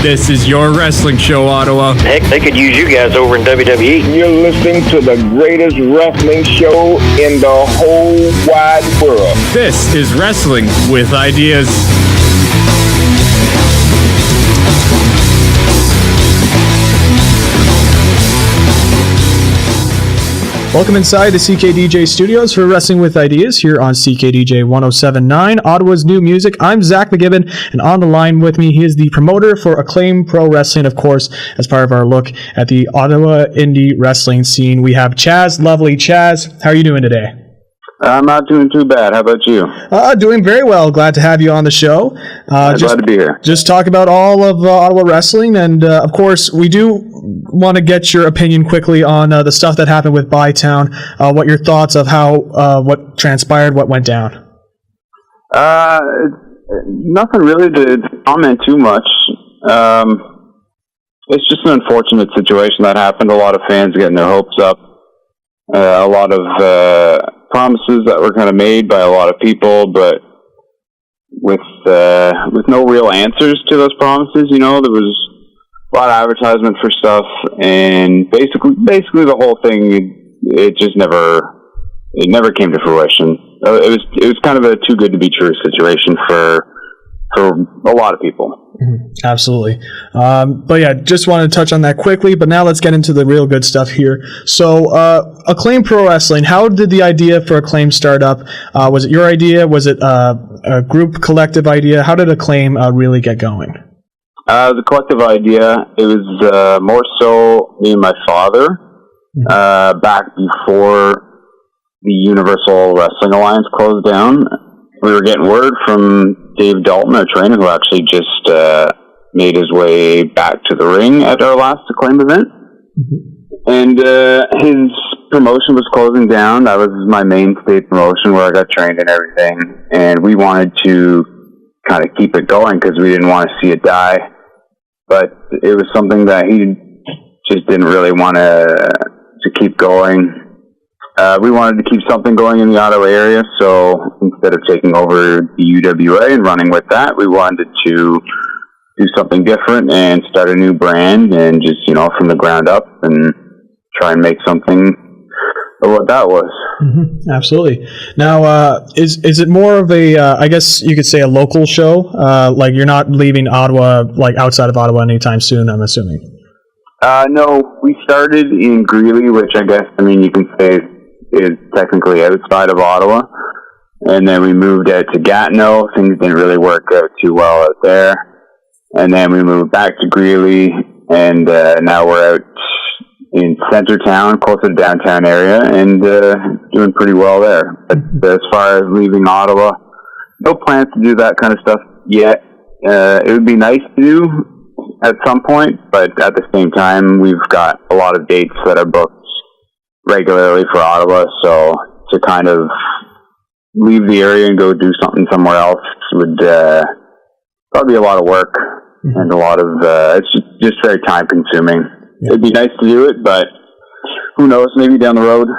This is your wrestling show, Ottawa. Heck, they could use you guys over in WWE. You're listening to the greatest wrestling show in the whole wide world. This is Wrestling with Ideas. Welcome inside the CKDJ studios for Wrestling with Ideas here on CKDJ 107.9, Ottawa's new music. I'm Zach McGibbon, and on the line with me, he is the promoter for Acclaim Pro Wrestling, of course, as part of our look at the Ottawa indie wrestling scene. We have Chaz Lovely. Chaz, how are you doing today? I'm not doing too bad. How about you? Doing very well. Glad to have you on the show. Glad to be here. Just talk about all of Ottawa wrestling, and of course, we do want to get your opinion quickly on the stuff that happened with Bytown. What your thoughts of how what transpired, what went down? Nothing really to comment too much. It's just an unfortunate situation that happened. A lot of fans getting their hopes up. A lot of promises that were kind of made by a lot of people, but with no real answers to those promises. You know, there was a lot of advertisement for stuff, and basically the whole thing, it never came to fruition. It was kind of a too good to be true situation for a lot of people. Absolutely. But yeah, just wanted to touch on that quickly, but now let's get into the real good stuff here. So, Acclaim Pro Wrestling, how did the idea for Acclaim start up? Was it your idea? Was it a group collective idea? How did Acclaim really get going? The collective idea, it was more so me and my father, back before the Universal Wrestling Alliance closed down. We were getting word from Dave Dalton, our trainer, who actually just made his way back to the ring at our last Acclaim event. And his promotion was closing down. That was my mainstay promotion where I got trained and everything. And we wanted to kind of keep it going because we didn't want to see it die. But it was something that he just didn't really want to keep going. We wanted to keep something going in the Ottawa area, so instead of taking over the UWA and running with that, we wanted to do something different and start a new brand and just, from the ground up and try and make something of what that was. Absolutely. Now, is it more of a, I guess you could say a local show? Like you're not leaving Ottawa, like outside of Ottawa anytime soon, I'm assuming? No, we started in Greeley, which I guess, you can say is technically outside of Ottawa, and then we moved out to Gatineau. Things didn't really work out too well out there, and then we moved back to Greeley, and now we're out in Centertown, closer to downtown area, and doing pretty well there. But as far as leaving Ottawa, no plans to do that kind of stuff yet. It would be nice to do at some point, but at the same time, we've got a lot of dates that are booked regularly for Ottawa, so to kind of leave the area and go do something somewhere else would probably be a lot of work and a lot of it's just very time consuming. It'd be nice to do it, but who knows, maybe down the road.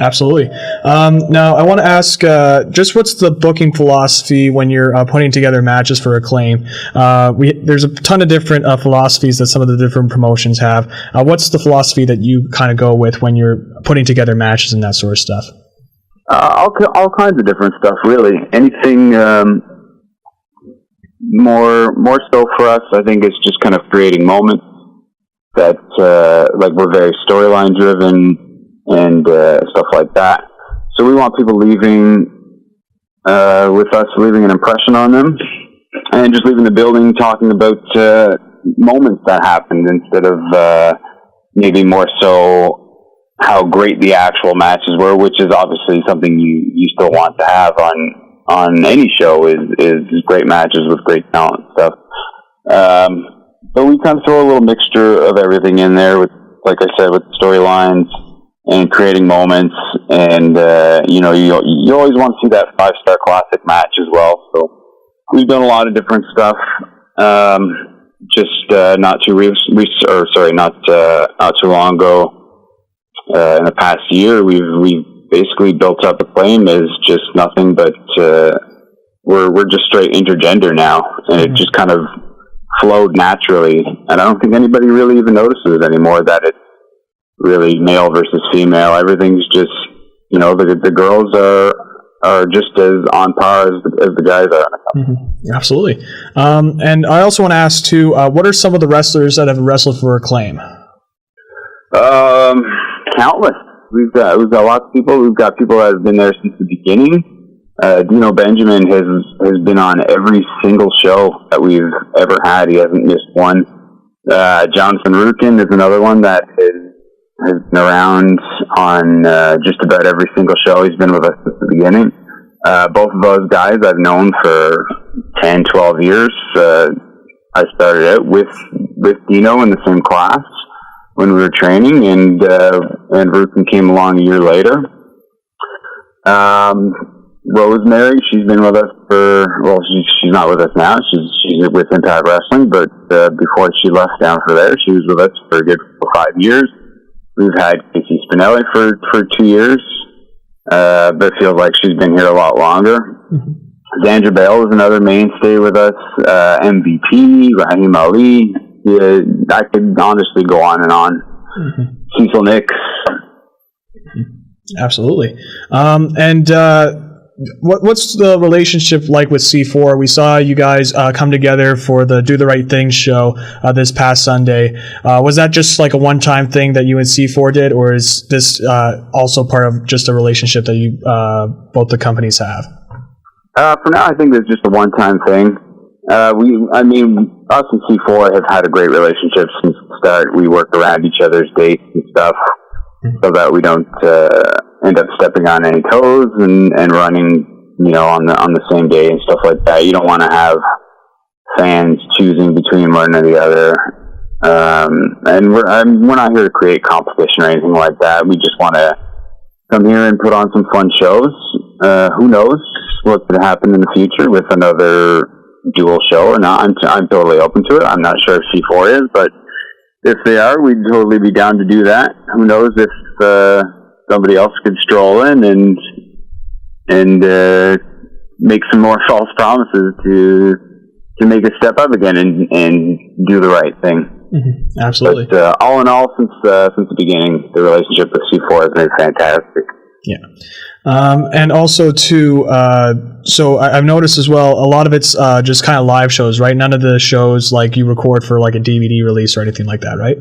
Absolutely. Now, I want to ask, just what's the booking philosophy when you're putting together matches for Acclaim? There's a ton of different philosophies that some of the different promotions have. What's the philosophy that you kind of go with when you're putting together matches and that sort of stuff? All kinds of different stuff, really. Anything more so for us, I think, is just kind of creating moments that, like, we're very storyline driven and stuff like that. So we want people leaving with us, leaving an impression on them, and just leaving the building talking about moments that happened instead of maybe more so how great the actual matches were, which is obviously something you still want to have on any show is great matches with great talent and stuff. But we kind of throw a little mixture of everything in there with, like I said, with storylines and creating moments, and you always want to see that 5-star classic match as well. So we've done a lot of different stuff. Not too long ago, in the past year, we've basically built up Acclaim as just nothing but we're just straight intergender now, and it just kind of flowed naturally, and I don't think anybody really even notices it anymore that it's really male versus female. Everything's just, you know, the girls are just as on par as the guys are. Mm-hmm. Absolutely. And I also want to ask too, what are some of the wrestlers that have wrestled for Acclaim? Countless. We've got lots of people. We've got people that have been there since the beginning. Dino Benjamin has been on every single show that we've ever had. He hasn't missed one. Jonathan Rukin is another one that has been around on just about every single show. He's been with us since the beginning. Both of those guys I've known for 10, 12 years. I started out with Dino in the same class when we were training, and Rukin came along a year later. Rosemary, she's been with us she's not with us now. She's with Impact Wrestling, but before she left down for there, she was with us for a good 5 years. We've had Casey Spinelli for 2 years, but it feels like she's been here a lot longer. Mm-hmm. Dandra Bale is another mainstay with us. MVP, Raheem Ali. Yeah, I could honestly go on and on. Mm-hmm. Cecil Nix. Absolutely. What's the relationship like with C4? We saw you guys come together for the Do the Right Thing show this past Sunday. Was that just like a one-time thing that you and C4 did, or is this also part of just a relationship that you both the companies have? For now, I think it's just a one-time thing. Us and C4 have had a great relationship since the start. We work around each other's dates and stuff, so that we don't end up stepping on any toes and running, you know, on the same day and stuff like that. You don't want to have fans choosing between one or the other. And we're not here to create competition or anything like that. We just want to come here and put on some fun shows. Who knows what could happen in the future with another dual show or not? I'm totally open to it. I'm not sure if C4 is, but if they are, we'd totally be down to do that. Who knows if somebody else could stroll in and make some more false promises to make a step up again and do the right thing. Mm-hmm. Absolutely. But all in all, since the beginning, the relationship with C4 has been fantastic. Yeah. And also too, so I've noticed as well, a lot of it's just kind of live shows, right? None of the shows like you record for like a DVD release or anything like that, right?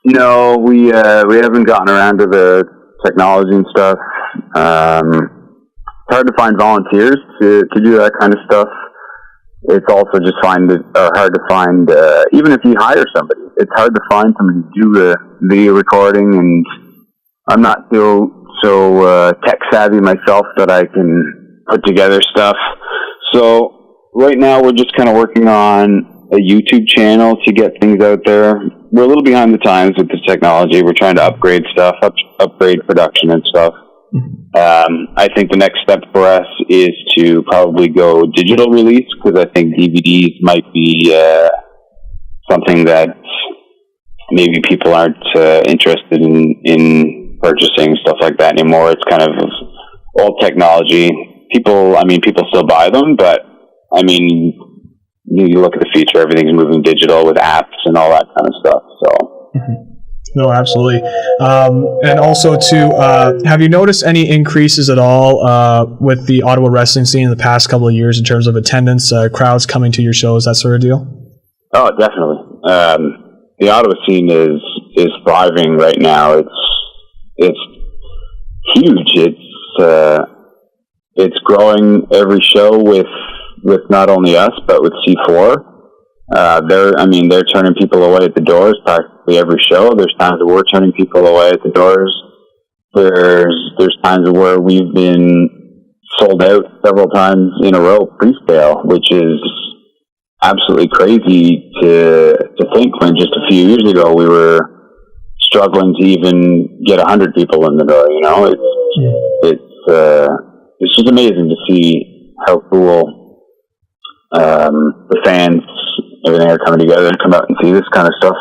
No, we haven't gotten around to the technology and stuff. It's hard to find volunteers to do that kind of stuff. It's also just hard to find, even if you hire somebody, it's hard to find somebody to do the video recording, and I'm not so tech savvy myself that I can put together stuff. So right now we're just kind of working on a YouTube channel to get things out there. We're a little behind the times with this technology. We're trying to upgrade stuff, upgrade production and stuff. I think the next step for us is to probably go digital release, because I think DVDs might be something that maybe people aren't interested in purchasing, stuff like that anymore. It's kind of old technology. People still buy them, but I mean, you look at the future, everything's moving digital with apps and all that kind of stuff. So. Mm-hmm. No, absolutely. And also, too, have you noticed any increases at all with the Ottawa wrestling scene in the past couple of years in terms of attendance, crowds coming to your shows, that sort of deal? Oh, definitely. The Ottawa scene is thriving right now. It's huge. It's growing every show with not only us but with C4. They're turning people away at the doors practically every show. There's times that we're turning people away at the doors. There's times where we've been sold out several times in a row pre-sale, which is absolutely crazy to think when just a few years ago we were struggling to even get 100 people in the door. You know, it's just amazing to see how cool the fans, everything are coming together and come out and see this kind of stuff.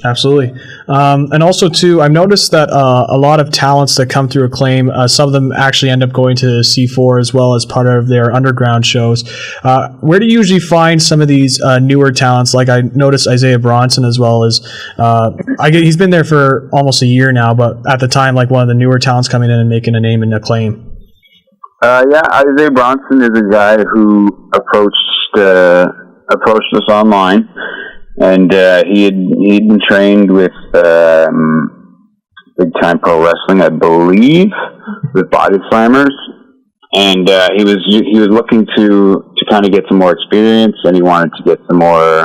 Absolutely. And also, too, I've noticed that a lot of talents that come through Acclaim, some of them actually end up going to C4 as well as part of their underground shows. Where do you usually find some of these newer talents? Like I noticed Isaiah Bronson as well as, he's been there for almost a year now, but at the time, like one of the newer talents coming in and making a name in Acclaim. Isaiah Bronson is a guy who approached us online. And he'd been trained with Big Time Pro Wrestling, I believe, with Body Slammers, and he was looking to kind of get some more experience, and he wanted to get some more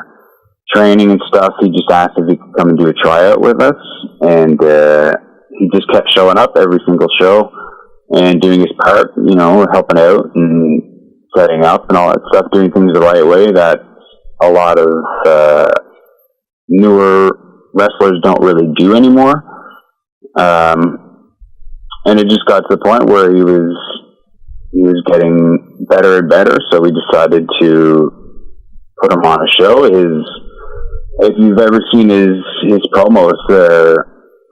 training and stuff. He just asked if he could come and do a tryout with us, and he just kept showing up every single show and doing his part, helping out and setting up and all that stuff, doing things the right way that a lot of newer wrestlers don't really do anymore. And it just got to the point where he was getting better and better, so we decided to put him on a show. If you've ever seen his promos, they're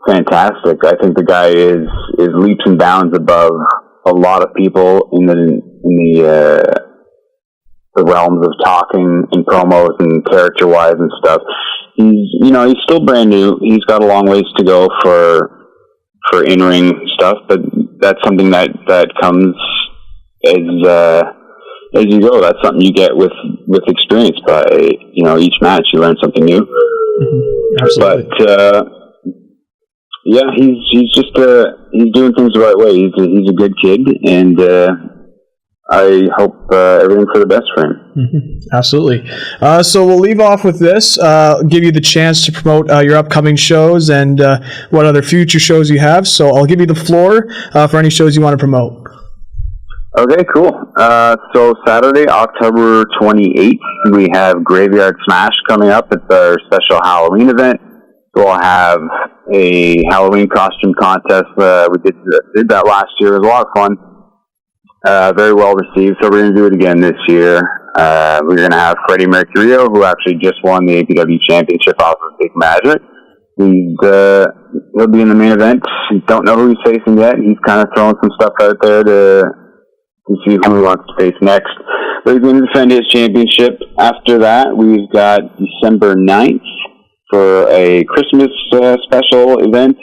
fantastic. I think the guy is leaps and bounds above a lot of people in the realms of talking and promos and character-wise and stuff. He's still brand new. He's got a long ways to go for in-ring stuff, but that's something that comes as you go. That's something you get with experience. By each match you learn something new. Absolutely. But he's just he's doing things the right way. He's a good kid, and I hope everything for the best for him. Absolutely. So we'll leave off with this, give you the chance to promote your upcoming shows and what other future shows you have. So I'll give you the floor for any shows you want to promote. Okay, cool. So Saturday, October 28th, we have Graveyard Smash coming up. It's our special Halloween event. We'll have a Halloween costume contest. We did that last year. It was a lot of fun. Very well received, so we're going to do it again this year. We're going to have Freddie Mercurio, who actually just won the APW Championship off of Big Magic. He'll be in the main event. Don't know who he's facing yet. He's kind of throwing some stuff out there to see who he wants to face next. But he's going to defend his championship. After that, we've got December 9th for a Christmas special event.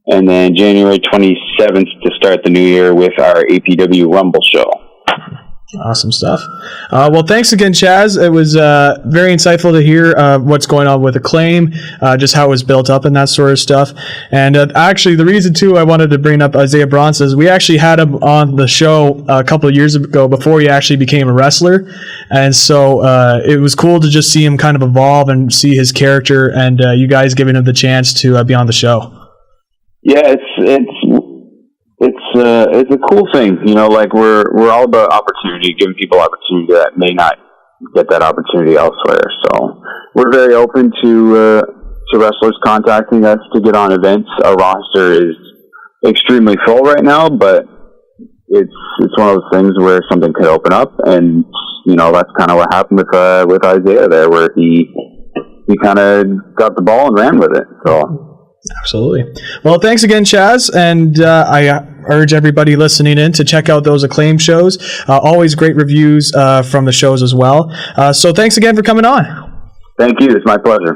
And then January 27th to start the new year with our APW Rumble show. Awesome stuff. Well, thanks again, Chaz. It was very insightful to hear what's going on with Acclaim, just how it was built up and that sort of stuff. And actually, the reason, too, I wanted to bring up Isaiah Bronson is we actually had him on the show a couple of years ago before he actually became a wrestler. And so it was cool to just see him kind of evolve and see his character and you guys giving him the chance to be on the show. Yeah, it's a cool thing, like we're all about opportunity, giving people opportunity that may not get that opportunity elsewhere. So we're very open to wrestlers contacting us to get on events. Our roster is extremely full right now, but it's one of those things where something could open up, and that's kind of what happened with Isaiah there, where he kind of got the ball and ran with it. So. Absolutely. Well, thanks again, Chaz, and I urge everybody listening in to check out those Acclaim shows. Always great reviews from the shows as well. So thanks again for coming on. Thank you. It's my pleasure.